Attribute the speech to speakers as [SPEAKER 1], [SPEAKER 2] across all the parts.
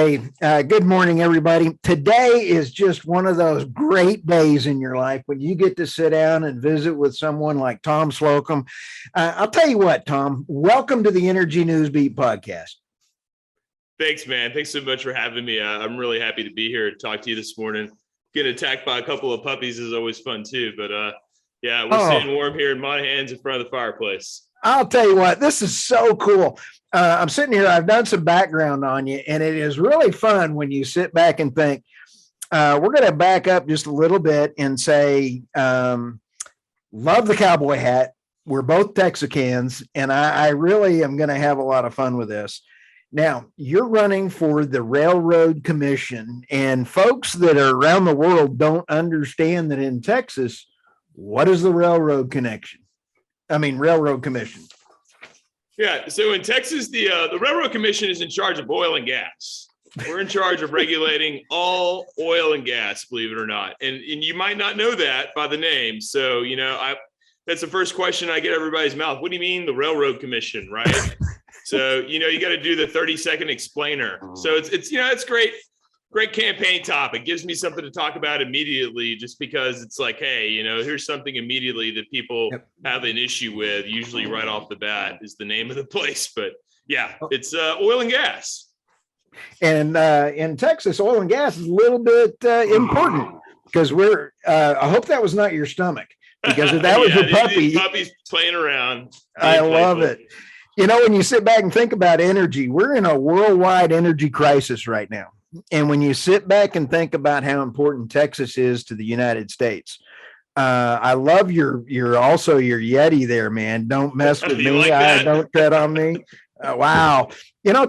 [SPEAKER 1] Hey, good morning, everybody. Today is just one of those great days in your life when you get to sit down and visit with someone like Tom Slocum. I'll tell you what, Tom, welcome to the Energy News Beat podcast.
[SPEAKER 2] Thanks, man. Thanks so much for having me. I'm really happy to be here to talk to you this morning. Getting attacked by a couple of puppies is always fun too, but yeah, we're staying warm here in Monahan's in front of the fireplace.
[SPEAKER 1] I'll tell you what, this is so cool. I'm sitting here, I've done some background on you, and it is really fun when you sit back and think. We're going to back up just a little bit and say, love the cowboy hat. We're both Texicans, and I really am going to have a lot of fun with this. Now, you're running for the Railroad Commission, and folks that are around the world don't understand that in Texas, what is the Railroad Commission?
[SPEAKER 2] Yeah, so in Texas, the Railroad Commission is in charge of oil and gas. We're in charge of regulating all oil and gas, believe it or not. And you might not know that by the name. So, that's the first question I get everybody's mouth. What do you mean the Railroad Commission, right? So, you got to do the 30-second explainer. So it's great campaign topic. Gives me something to talk about immediately, just because it's like, hey, here's something immediately that people have an issue with, usually right off the bat is the name of the place. But yeah, it's oil and gas.
[SPEAKER 1] And in Texas, oil and gas is a little bit important because I hope that was not your stomach, because if that was a puppy.
[SPEAKER 2] Puppies playing around.
[SPEAKER 1] I love it. When you sit back and think about energy, we're in a worldwide energy crisis right now. And when you sit back and think about how important Texas is to the United States, I love your Yeti there, man. Don't mess with me.
[SPEAKER 2] Like
[SPEAKER 1] don't tread on me. Wow.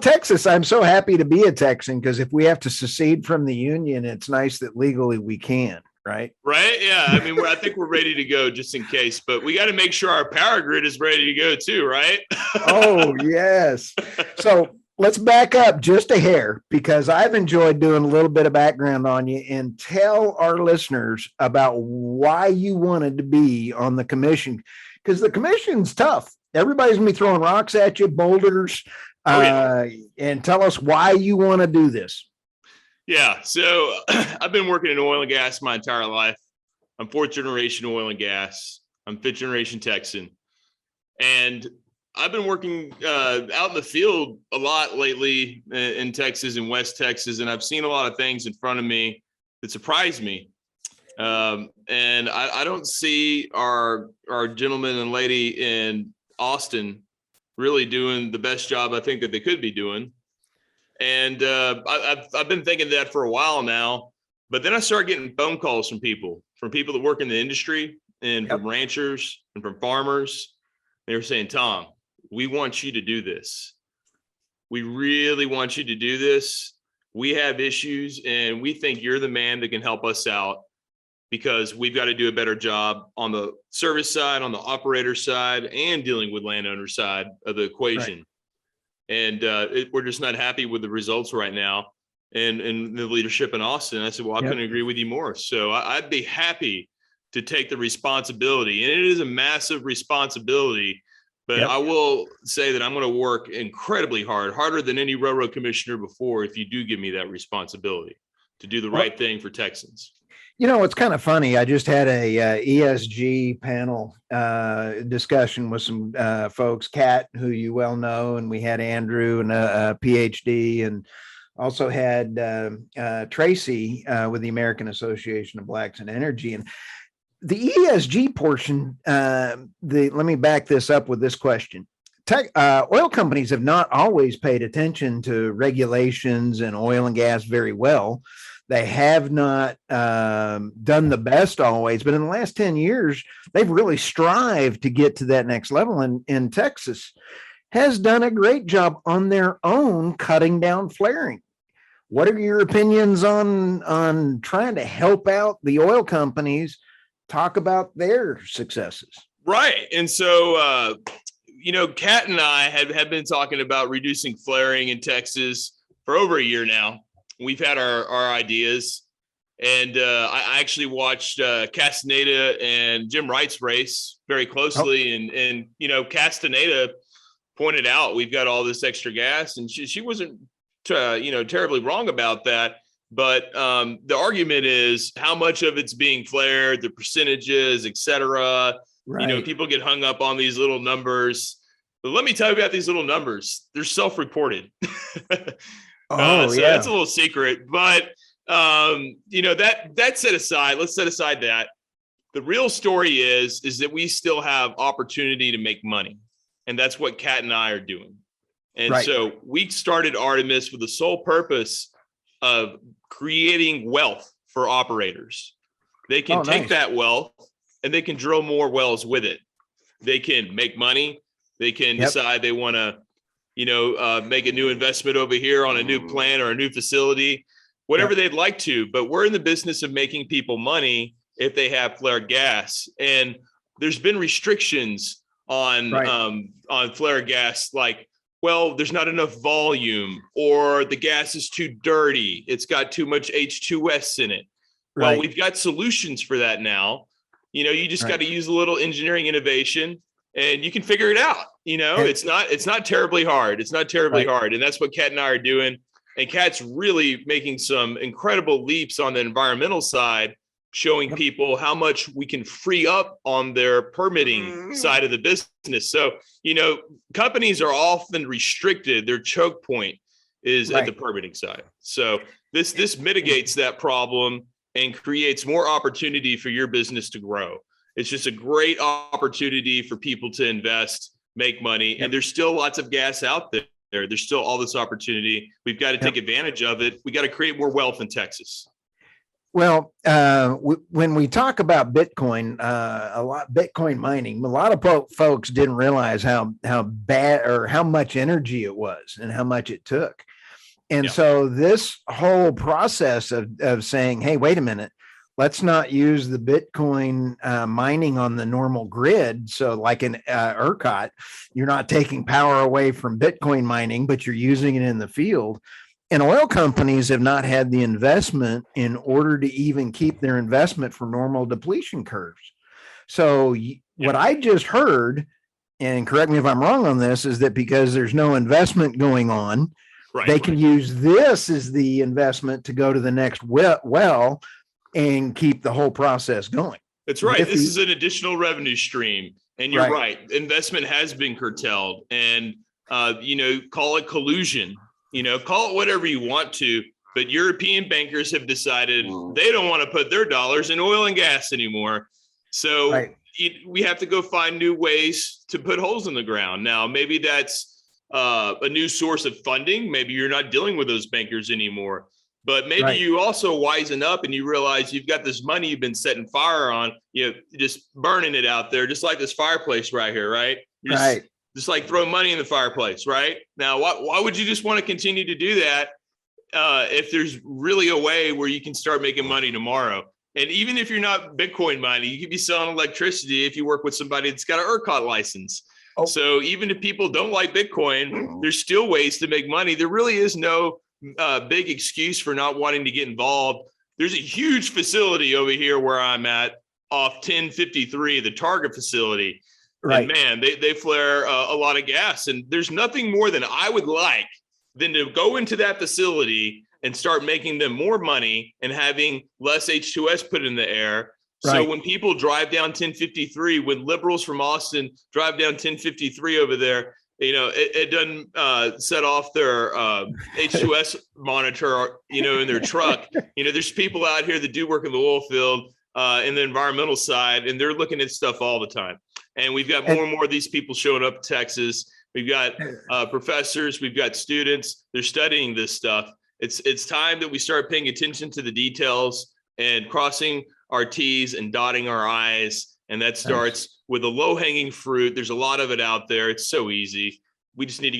[SPEAKER 1] Texas, I'm so happy to be a Texan, because if we have to secede from the Union, it's nice that legally we can. Right.
[SPEAKER 2] Yeah. I think we're ready to go just in case, but we got to make sure our power grid is ready to go too. Right.
[SPEAKER 1] Oh, yes. So let's back up just a hair, because I've enjoyed doing a little bit of background on you, and tell our listeners about why you wanted to be on the commission, because the commission's tough. Everybody's gonna be throwing rocks at you, boulders, and tell us why you want to do this.
[SPEAKER 2] Yeah. So I've been working in oil and gas my entire life. I'm fourth generation oil and gas. I'm fifth generation Texan. And I've been working out in the field a lot lately in Texas and West Texas, and I've seen a lot of things in front of me that surprised me. And I don't see our gentleman and lady in Austin really doing the best job I think that they could be doing. And I've been thinking that for a while now, but then I started getting phone calls from people that work in the industry, and from ranchers and from farmers. They were saying, Tom, we want you to do this. We really want you to do this. We have issues, and we think you're the man that can help us out, because we've got to do a better job on the service side, on the operator side, and dealing with landowner side of the equation. Right. And we're just not happy with the results right now, and the leadership in Austin. I said, well, I couldn't agree with you more. So I'd be happy to take the responsibility, and it is a massive responsibility. But I will say that I'm going to work incredibly hard, harder than any railroad commissioner before, if you do give me that responsibility to do the right thing for Texans.
[SPEAKER 1] It's kind of funny. I just had a ESG panel discussion with some folks, Kat, who you well know, and we had Andrew and a PhD, and also had Tracy with the American Association of Blacks in Energy. And the ESG portion, let me back this up with this question. Oil companies have not always paid attention to regulations and oil and gas very well. They have not done the best always, but in the last 10 years, they've really strived to get to that next level. And Texas has done a great job on their own cutting down flaring. What are your opinions on trying to help out the oil companies talk about their successes?
[SPEAKER 2] Right. And so, Kat and I have been talking about reducing flaring in Texas for over a year now. We've had our ideas, and I actually watched Castaneda and Jim Wright's race very closely. And Castaneda pointed out, we've got all this extra gas, and she wasn't terribly wrong about that. But the argument is how much of it's being flared, the percentages, et cetera.
[SPEAKER 1] Right.
[SPEAKER 2] People get hung up on these little numbers. But let me tell you about these little numbers. They're self-reported.
[SPEAKER 1] Oh,
[SPEAKER 2] so
[SPEAKER 1] yeah.
[SPEAKER 2] that's a little secret. But, that set aside, let's set aside that. The real story is that we still have opportunity to make money. And that's what Kat and I are doing. And
[SPEAKER 1] Right.
[SPEAKER 2] so we started Artemis with the sole purpose of creating wealth for operators. They can take
[SPEAKER 1] nice.
[SPEAKER 2] that wealth and they can drill more wells with it. They can make money. They can decide they want to, make a new investment over here on a new plant or a new facility, whatever they'd like to. But we're in the business of making people money if they have flared gas. And there's been restrictions on flared gas, like, well, there's not enough volume, or the gas is too dirty. It's got too much H2S in it. Well, we've got solutions for that now. You just got to use a little engineering innovation and you can figure it out. It's not terribly hard. It's not terribly hard. And that's what Kat and I are doing. And Kat's really making some incredible leaps on the environmental side, showing people how much we can free up on their permitting side of the business. So, companies are often restricted. Their choke point is at the permitting side. So this mitigates that problem and creates more opportunity for your business to grow. It's just a great opportunity for people to invest, make money. And there's still lots of gas out there. There's still all this opportunity. We've got to take advantage of it. We got to create more wealth in Texas.
[SPEAKER 1] Well, when we talk about Bitcoin, Bitcoin mining, a lot of folks didn't realize how bad or how much energy it was and how much it took. And so this whole process of saying, hey, wait a minute, let's not use the Bitcoin mining on the normal grid. So like in ERCOT, you're not taking power away from Bitcoin mining, but you're using it in the field. And oil companies have not had the investment in order to even keep their investment for normal depletion curves. So what I just heard, and correct me if I'm wrong on this, is that because there's no investment going on, they can use this as the investment to go to the next well and keep the whole process going.
[SPEAKER 2] That's right. This is an additional revenue stream. And you're right. Investment has been curtailed, and, call it collusion. Call it whatever you want to, but European bankers have decided they don't want to put their dollars in oil and gas anymore. So we have to go find new ways to put holes in the ground. Now, maybe that's a new source of funding. Maybe you're not dealing with those bankers anymore, but maybe you also wisen up and you realize you've got this money you've been setting fire on, just burning it out there, just like this fireplace right here, right? Just like throw money in the fireplace, right? Now, why would you just want to continue to do that if there's really a way where you can start making money tomorrow? And even if you're not Bitcoin mining, you could be selling electricity if you work with somebody that's got an ERCOT license. So even if people don't like Bitcoin, there's still ways to make money. There really is no big excuse for not wanting to get involved. There's a huge facility over here where I'm at off 1053, the Target facility. And man, they flare a lot of gas, and there's nothing more than I would like than to go into that facility and start making them more money and having less H2S put in the air. So when people drive down 1053, when liberals from Austin drive down 1053 over there, it doesn't set off their H2S monitor, in their truck. There's people out here that do work in the oil field in the environmental side, and they're looking at stuff all the time. And we've got more and more of these people showing up in Texas. We've got professors, we've got students, they're studying this stuff. It's time that we start paying attention to the details and crossing our T's and dotting our I's. And that starts with the low-hanging fruit. There's a lot of it out there. It's so easy. We just need to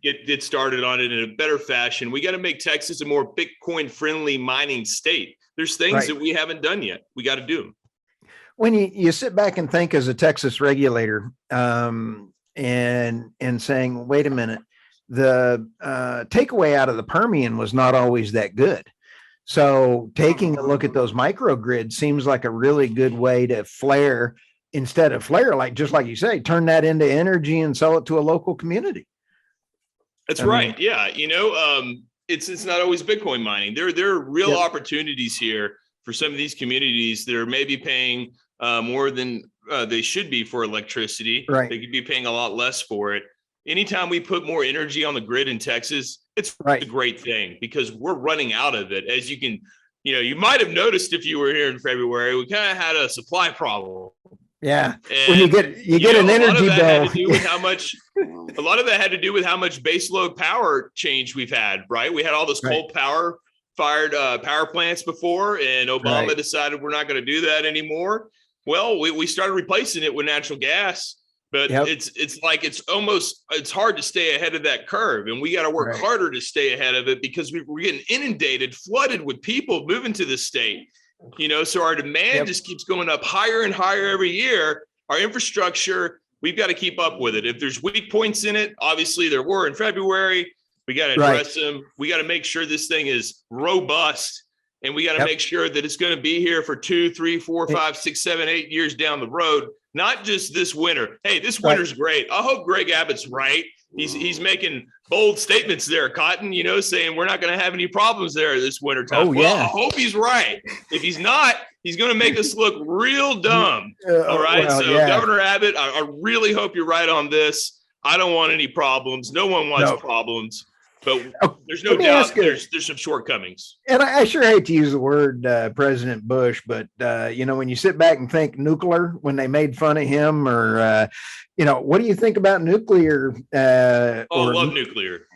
[SPEAKER 2] get started on it in a better fashion. We got to make Texas a more Bitcoin-friendly mining state. There's things that we haven't done yet. We got to do them.
[SPEAKER 1] When you sit back and think as a Texas regulator, and saying, wait a minute, the takeaway out of the Permian was not always that good. So taking a look at those microgrids seems like a really good way to flare instead of flare, just like you say, turn that into energy and sell it to a local community.
[SPEAKER 2] That's right. Yeah. it's not always Bitcoin mining. There are real
[SPEAKER 1] Yep.
[SPEAKER 2] opportunities here for some of these communities that are maybe paying more than they should be for electricity.
[SPEAKER 1] Right.
[SPEAKER 2] They could be paying a lot less for it. Anytime we put more energy on the grid in Texas, it's
[SPEAKER 1] Right.
[SPEAKER 2] a great thing because we're running out of it. As you can, you might have noticed if you were here in February, we kind of had a supply problem.
[SPEAKER 1] Yeah.
[SPEAKER 2] And
[SPEAKER 1] When you get an energy bill.
[SPEAKER 2] A lot of that had to do with how much baseload power change we've had, right? We had all this coal power fired power plants before, and Obama decided we're not going to do that anymore. Well, we started replacing it with natural gas, but it's hard to stay ahead of that curve, and we got to work harder to stay ahead of it because we're getting inundated, flooded with people moving to the state. So our demand just keeps going up higher and higher every year. Our infrastructure, we've got to keep up with it. If there's weak points in it, obviously there were in February, we got to address them. We got to make sure this thing is robust, and we got to make sure that it's going to be here for 2, 3, 4, 5, 6, 7, 8 years down the road, not just this winter. Hey, this winter's great. I hope Greg Abbott's right. He's making bold statements there, Cotton, saying we're not going to have any problems there this winter time. Well, I hope he's right. If he's not, he's going to make us look real dumb. All right. Governor Abbott, I really hope you're right on this. I don't want any problems. No one wants problems, but there's no doubt there's some shortcomings.
[SPEAKER 1] And I sure hate to use the word President Bush, but when you sit back and think nuclear, when they made fun of him, or what do you think about nuclear?
[SPEAKER 2] I love nuclear.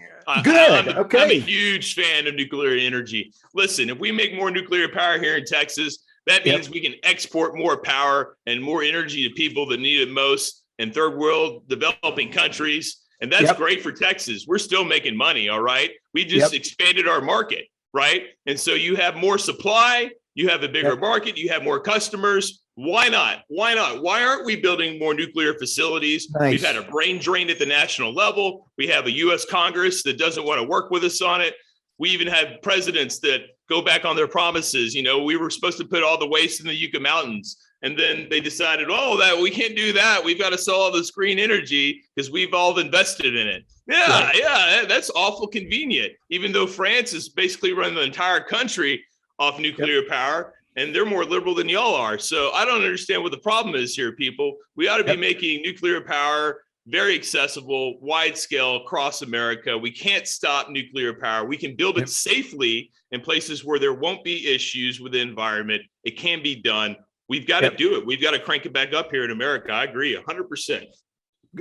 [SPEAKER 1] Good.
[SPEAKER 2] I'm a huge fan of nuclear energy. Listen, if we make more nuclear power here in Texas, that means we can export more power and more energy to people that need it most in third world developing countries. And that's great for Texas. We're still making money. All right. We just expanded our market. Right. And so you have more supply, you have a bigger market, you have more customers. Why not? Why not? Why aren't we building more nuclear facilities? Nice. We've had a brain drain at the national level. We have a U.S. Congress that doesn't want to work with us on it. We even have presidents that go back on their promises. We were supposed to put all the waste in the Yucca Mountains. And then they decided, that we can't do that. We've got to sell all this green energy because we've all invested in it. Yeah, that's awful convenient. Even though France is basically running the entire country off nuclear power, and they're more liberal than y'all are. So I don't understand what the problem is here, people. We ought to be making nuclear power very accessible, wide scale across America. We can't stop nuclear power. We can build it safely in places where there won't be issues with the environment. It can be done. We've got to do it. We've got to crank it back up here in America. I agree 100%.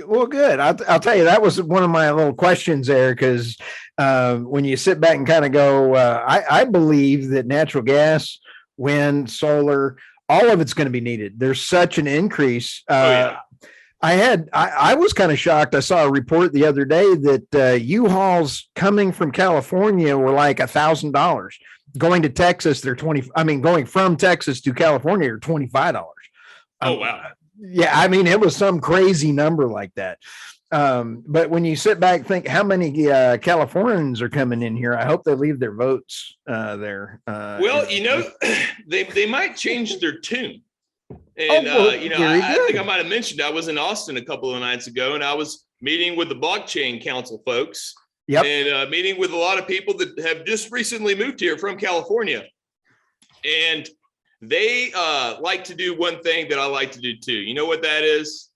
[SPEAKER 1] Well, good. I'll tell you, that was one of my little questions there, because when you sit back and kind of go, I believe that natural gas, wind, solar, all of it's going to be needed. There's such an increase. I was kind of shocked. I saw a report the other day that U-Hauls coming from California were like $1,000. Going to Texas, they're going from Texas to California are $25.
[SPEAKER 2] Oh, wow.
[SPEAKER 1] Yeah. It was some crazy number like that. But when you sit back and think how many Californians are coming in here, I hope they leave their votes there.
[SPEAKER 2] They might change their tune. And, I think I might have mentioned I was in Austin a couple of nights ago, and I was meeting with the blockchain council folks. And meeting with a lot of people that have just recently moved here from California. And they like to do one thing that I like to do too. You know what that is?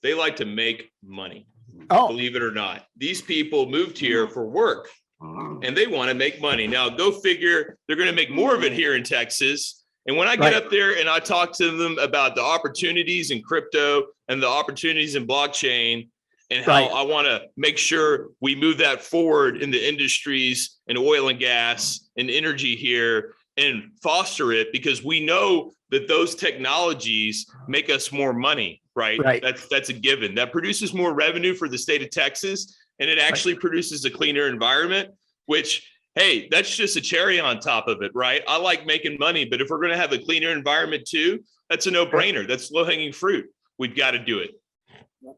[SPEAKER 2] They like to make money. Believe it or not. These people moved here for work, and they want to make money. Now, go figure, they're going to make more of it here in Texas. And when I get up there and I talk to them about the opportunities in crypto and the opportunities in blockchain, and how I want to make sure we move that forward in the industries and oil and gas and energy here and foster it, because we know that those technologies make us more money, right? That's a given. That produces more revenue for the state of Texas, and it actually produces a cleaner environment, which, hey, that's just a cherry on top of it, right? I like making money, but if we're going to have a cleaner environment too, that's a no-brainer. That's low-hanging fruit. We've got to do it.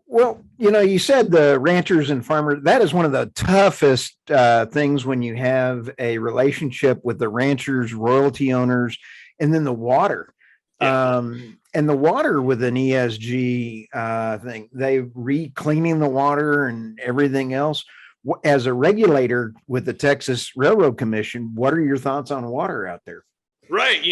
[SPEAKER 1] Well, you said the ranchers and farmers, that is one of the toughest things when you have a relationship with the ranchers, royalty owners, and then the water. And the water with an ESG thing, they re-cleaning the water and everything else. As a regulator with the Texas Railroad Commission, what are your thoughts on water out there?
[SPEAKER 2] Right.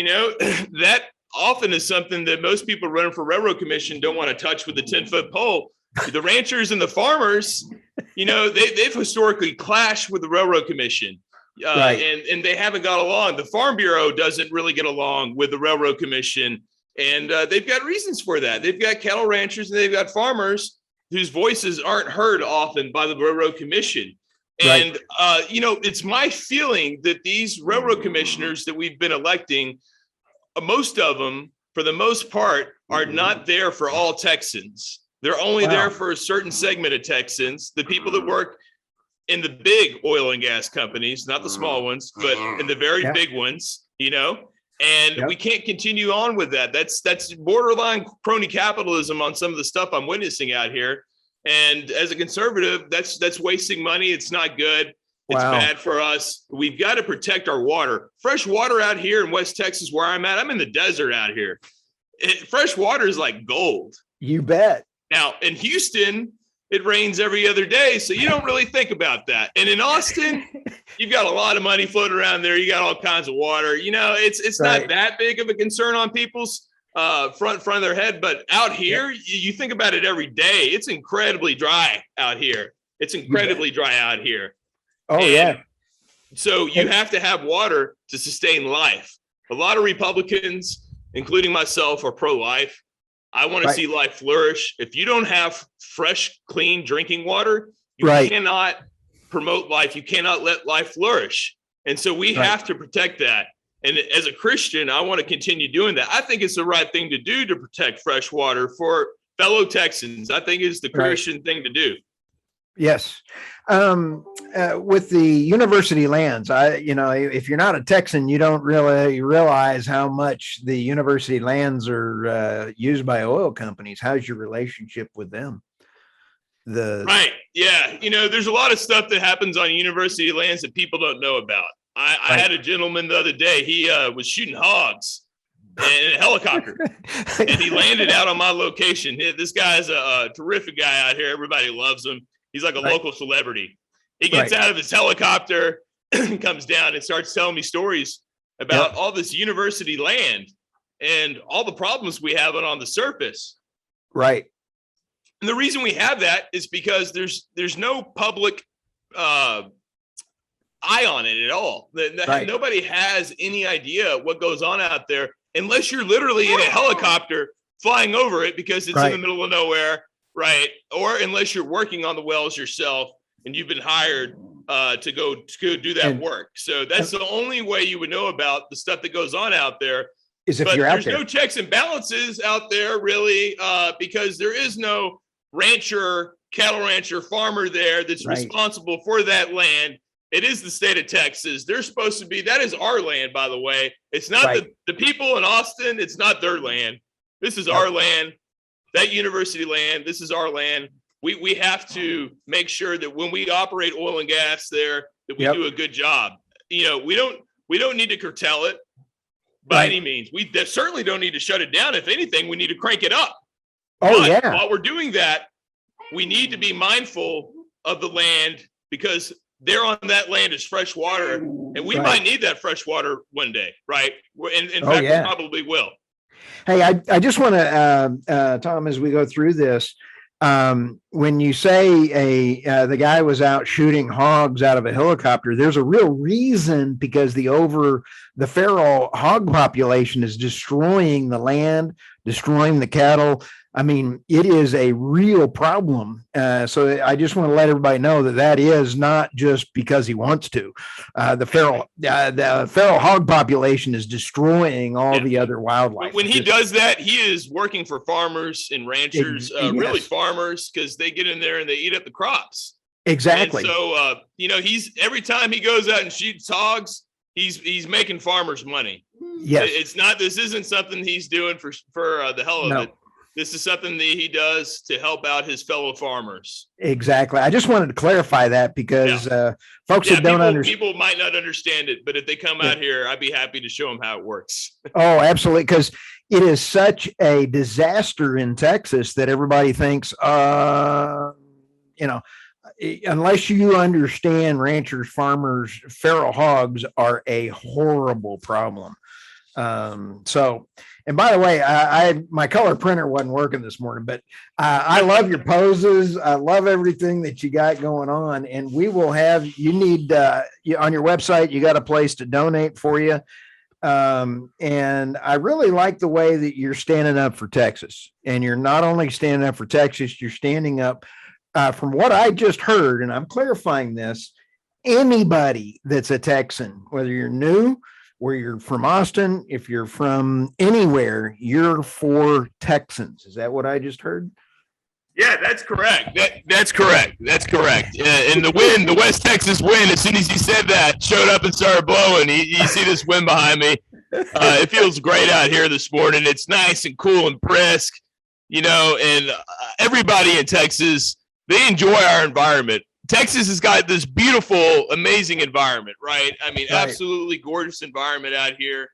[SPEAKER 2] That often is something that most people running for railroad commission don't want to touch with the 10-foot pole. The ranchers and the farmers, they've historically clashed with the railroad commission. Right. And they haven't got along. The Farm Bureau doesn't really get along with the Railroad Commission. And they've got reasons for that. They've got cattle ranchers and they've got farmers whose voices aren't heard often by the Railroad Commission. And, it's my feeling that these railroad commissioners that we've been electing, most of them, for the most part, are not there for all Texans. They're only there for a certain segment of Texans, the people that work in the big oil and gas companies, not the small ones, but in the very big ones, and we can't continue on with that. That's borderline crony capitalism on some of the stuff I'm witnessing out here. And as a conservative, that's wasting money. It's not good. It's bad for us. We've got to protect our water. Fresh water out here in West Texas, where I'm at, I'm in the desert out here. Fresh water is like gold.
[SPEAKER 1] You bet. Now,
[SPEAKER 2] in Houston, it rains every other day, so you don't really think about that. And in Austin, you've got a lot of money floating around there. You got all kinds of water. It's not that big of a concern on people's front of their head. But out here, you think about it every day. It's incredibly dry out here. So you have to have water to sustain life. A lot of Republicans, including myself, are pro-life. I want to see life flourish. If you don't have fresh, clean drinking water, you cannot promote life. You cannot let life flourish. And so we have to protect that. And as a Christian, I want to continue doing that. I think it's the right thing to do to protect fresh water for fellow Texans. I think it's the Christian thing to do.
[SPEAKER 1] Yes. With the university lands, if you're not a Texan, you don't really realize how much the university lands are used by oil companies. How's your relationship with them?
[SPEAKER 2] Right. Yeah. There's a lot of stuff that happens on university lands that people don't know about. I had a gentleman the other day. He was shooting hogs in a helicopter and he landed out on my location. This guy's a terrific guy out here. Everybody loves him. He's like a local celebrity. He gets out of his helicopter, comes down and starts telling me stories about all this university land and all the problems we have on the surface.
[SPEAKER 1] Right.
[SPEAKER 2] And the reason we have that is because there's no public eye on it at all. Nobody has any idea what goes on out there unless you're literally in a helicopter flying over it because it's in the middle of nowhere. Right. Or unless you're working on the wells yourself and you've been hired to go do that work. So that's the only way you would know about the stuff that goes on out there.
[SPEAKER 1] Is if you're out there.
[SPEAKER 2] There's no checks and balances out there really because there is no cattle rancher, farmer there that's responsible for that land. It is the state of Texas. They're supposed to be, that is our land, by the way. It's not the people in Austin. It's not their land. This is our land. That university land, this is our land. We have to make sure that when we operate oil and gas there, that we do a good job. We don't need to curtail it by any means. We certainly don't need to shut it down. If anything, we need to crank it up. While we're doing that, we need to be mindful of the land because there on that land is fresh water, and we might need that fresh water one day, right? In fact, we probably will.
[SPEAKER 1] Hey, I just want to, Tom, as we go through this, when you say the guy was out shooting hogs out of a helicopter, there's a real reason because the feral hog population is destroying the land, destroying the cattle. I mean, it is a real problem. So I just want to let everybody know that is not just because he wants to. The feral hog population is destroying all the other wildlife.
[SPEAKER 2] When he does that, he is working for farmers and ranchers, really farmers, because they get in there and they eat up the crops.
[SPEAKER 1] Exactly.
[SPEAKER 2] And so, he's every time he goes out and shoots hogs, he's making farmers money.
[SPEAKER 1] Yes.
[SPEAKER 2] This isn't something he's doing for the hell of it. This is something that he does to help out his fellow farmers.
[SPEAKER 1] Exactly. I just wanted to clarify that because folks that don't understand.
[SPEAKER 2] People might not understand it, but if they come out here, I'd be happy to show them how it works.
[SPEAKER 1] Oh, absolutely. Because it is such a disaster in Texas that everybody thinks, unless you understand ranchers, farmers, feral hogs are a horrible problem. And by the way, my color printer wasn't working this morning, but I love your poses. I love everything that you got going on, and we will have, you need, on your website, you got a place to donate for you. And I really like the way that you're standing up for Texas, and you're not only standing up for Texas, you're standing up, from what I just heard, and I'm clarifying this, anybody that's a Texan, whether you're new, where you're from Austin, if you're from anywhere, you're for Texans. Is that what I just heard?
[SPEAKER 2] Yeah, that's correct. That's correct. That's correct. And the wind, the West Texas wind, as soon as he said that, showed up and started blowing. You see this wind behind me. It feels great out here this morning. It's nice and cool and brisk, and everybody in Texas, they enjoy our environment. Texas has got this beautiful, amazing environment, right? I mean,
[SPEAKER 1] Right.
[SPEAKER 2] Absolutely gorgeous environment out here.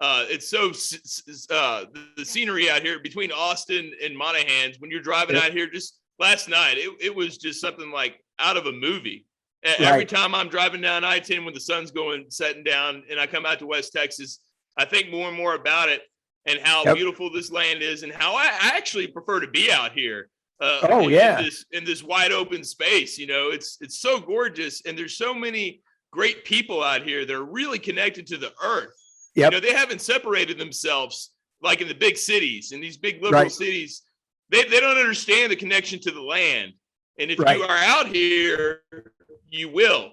[SPEAKER 2] It's so the scenery out here between Austin and Monahans, when you're driving out here, just last night, it was just something like out of a movie. Every time I'm driving down I-10 when the sun's setting down, and I come out to West Texas, I think more and more about it and how beautiful this land is, and how I actually prefer to be out here. In this wide open space, it's so gorgeous, and there's so many great people out here that are really connected to the earth.
[SPEAKER 1] Yep.
[SPEAKER 2] They haven't separated themselves like in the big cities, in these big liberal cities. They don't understand the connection to the land. And if you are out here, you will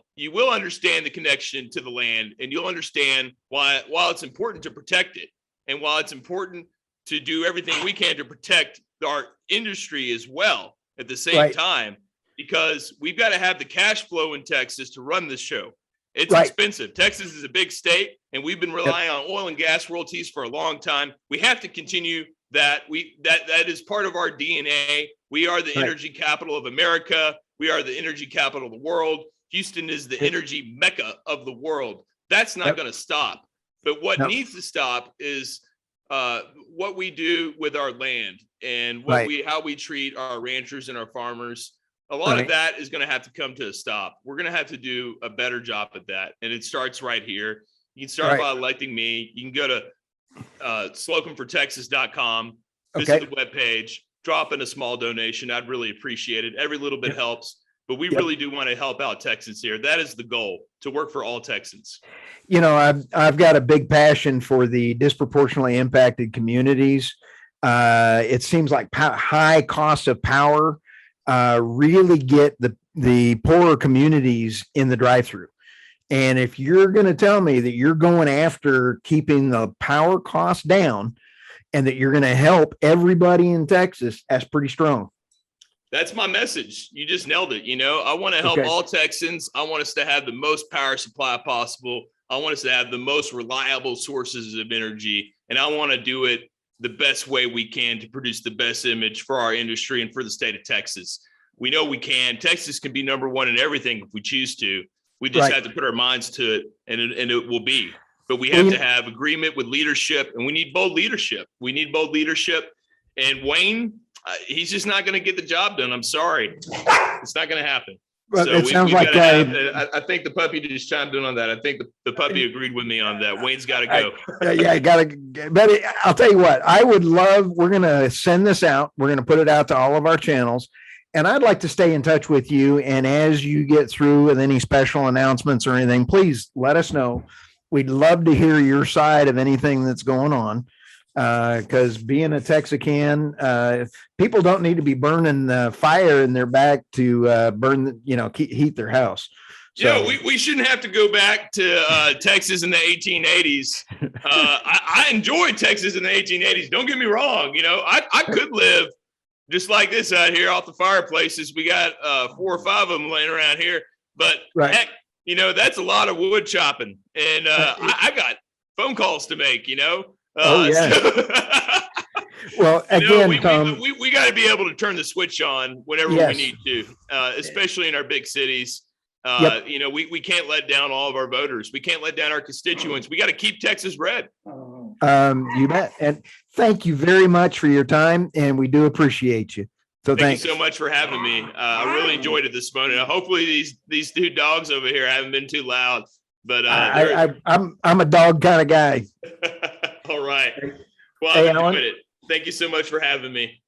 [SPEAKER 2] understand the connection to the land, and you'll understand while it's important to protect it, and while it's important to do everything we can to protect our industry as well at the same time, because we've got to have the cash flow in Texas to run this show. It's expensive. Texas is a big state, and we've been relying on oil and gas royalties for a long time. We have to continue that. That is part of our DNA. We are the energy capital of America. We are the energy capital of the world. Houston is the energy mecca of the world. That's not going to stop. But what needs to stop is what we do with our land, and how we treat our ranchers and our farmers. A lot of that is going to have to come to a stop. We're going to have to do a better job at that. And it starts right here. You can start by electing me. You can go to slocumfortexas.com, visit the webpage, drop in a small donation. I'd really appreciate it. Every little bit helps, but we really do want to help out Texans here. That is the goal, to work for all Texans.
[SPEAKER 1] I've got a big passion for the disproportionately impacted communities. It seems like high cost of power really get the poorer communities in the drive-through. And if you're going to tell me that you're going after keeping the power costs down, and that you're going to help everybody in Texas, that's pretty strong.
[SPEAKER 2] That's my message. You just nailed it. I want to help all Texans. I want us to have the most power supply possible. I want us to have the most reliable sources of energy, and I want to do it the best way we can to produce the best image for our industry and for the state of Texas. We know we can. Texas can be number one in everything if we choose to. We just have to put our minds to it, and it will be. But we have to have agreement with leadership, and we need bold leadership. And Wayne, he's just not going to get the job done. I'm sorry. It's not going to happen.
[SPEAKER 1] But so it sounds like
[SPEAKER 2] I think the puppy just chimed in on that. I think the puppy agreed with me on that. Wayne's got to go.
[SPEAKER 1] But I'll tell you what, we're going to send this out. We're going to put it out to all of our channels. And I'd like to stay in touch with you. And as you get through with any special announcements or anything, please let us know. We'd love to hear your side of anything that's going on. Because being a Texarkan, people don't need to be burning fire in their back to heat their house. So,
[SPEAKER 2] we shouldn't have to go back to Texas in the 1880s. I enjoyed Texas in the 1880s. Don't get me wrong. I could live just like this out here off the fireplaces. We got 4 or 5 of them laying around here. But heck, that's a lot of wood chopping. And I got phone calls to make,
[SPEAKER 1] Well, again, Tom,
[SPEAKER 2] we got to be able to turn the switch on whenever we need to, especially in our big cities. We can't let down all of our voters. We can't let down our constituents. We got to keep Texas red.
[SPEAKER 1] You bet. And thank you very much for your time. And we do appreciate you. So
[SPEAKER 2] Thank
[SPEAKER 1] thanks.
[SPEAKER 2] you so much for having me. I really enjoyed it this morning. Hopefully these two dogs over here haven't been too loud, but
[SPEAKER 1] I'm a dog kind of guy.
[SPEAKER 2] all right. Well,
[SPEAKER 1] Hey,
[SPEAKER 2] I've
[SPEAKER 1] Alan.
[SPEAKER 2] enjoyed it. Thank you so much for having me.